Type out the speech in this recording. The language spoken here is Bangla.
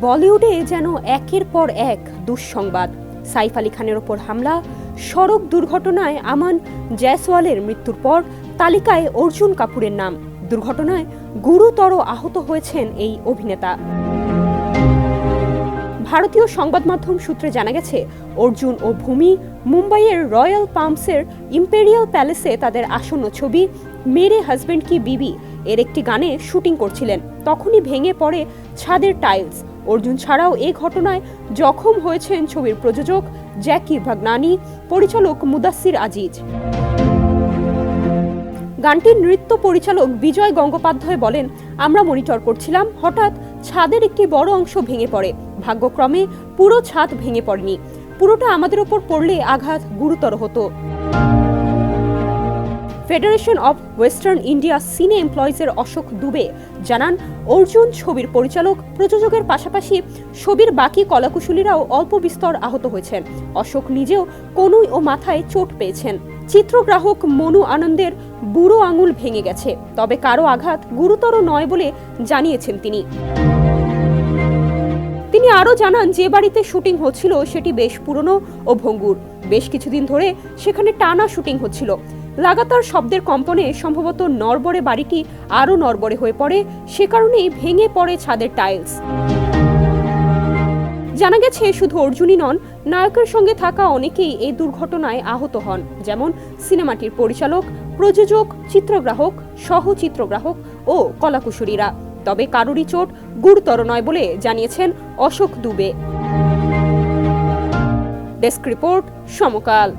বলিউডে যেন একের পর এক দুঃসংবাদ। সাইফ আলী খানের ওপর হামলা, সড়ক দুর্ঘটনায় আমান জয়সওয়ালের মৃত্যুর পর তালিকায় অর্জুন কাপুরের নাম। দুর্ঘটনায় গুরুতর আহত হয়েছেন এই অভিনেতা। ভারতীয় সংবাদ মাধ্যম সূত্রে জানা গেছে, অর্জুন ও ভূমি মুম্বাইয়ের রয়্যাল পামসের ইম্পেরিয়াল প্যালেসে তাদের আসন্ন ছবি মেরে হাজব্যান্ড কি বিবি এর একটি গানে শুটিং করছিলেন। তখনই ভেঙে পড়ে ছাদের টাইলস। অর্জুন ছাড়াও এই ঘটনায় জখম হয়েছেন ছবির প্রযোজক জ্যাকি ভাগনানি, পরিচালক মুদাসসির আজিজ। গানটির নৃত্য পরিচালক বিজয় গঙ্গোপাধ্যায় বলেন, আমরা মনিটর করছিলাম, হঠাৎ ছাদের একটি বড় অংশ ভেঙে পড়ে। ভাগ্যক্রমে পুরো ছাদ ভেঙে পড়েনি। পুরোটা আমাদের ওপর পড়লে আঘাত গুরুতর হতো। ফেডারেশন অব ওয়েস্টার্ন ইন্ডিয়া সিনে এমপ্লয়িজের অশোক দুবে জানান, অর্জুন ছবির পরিচালক প্রযোজকের পাশাপাশি ছবির বাকি কলাকুশলীরাও অল্প বিস্তর আহত হয়েছেন। অশোক নিজেও কনুই ও মাথায় চোট পেয়েছেন। চিত্রগ্রাহক মনু আনন্দের বুড়ো আঙুল ভেঙে গেছে, তবে কারো আঘাত গুরুতর নয় বলে জানিয়েছেন তিনি। তিনি আরও জানান, যে বাড়িতে শুটিং হচ্ছিল সেটি বেশ পুরনো ও ভঙ্গুর। বেশ কিছুদিন ধরে সেখানে টানা শুটিং হচ্ছিল। লাগাতার শব্দের কম্পনে সম্ভবত নড়বড়ে বাড়িটি আরও নড়বড়ে হয়ে পড়ে, সে কারণেই ভেঙে পড়ে ছাদের টাইলস। জানা গেছে, শুধু অর্জুনই নন, নায়কের সঙ্গে থাকা অনেকেই এই দুর্ঘটনায় আহত হন, যেমন সিনেমাটির পরিচালক, প্রযোজক, চিত্রগ্রাহক, সহ চিত্রগ্রাহক ও কলাকুশলীরা। তবে কারোরই চোট গুরুতর নয় বলে জানিয়েছেন অশোক দুবে। ডেস্ক রিপোর্ট, সমকাল।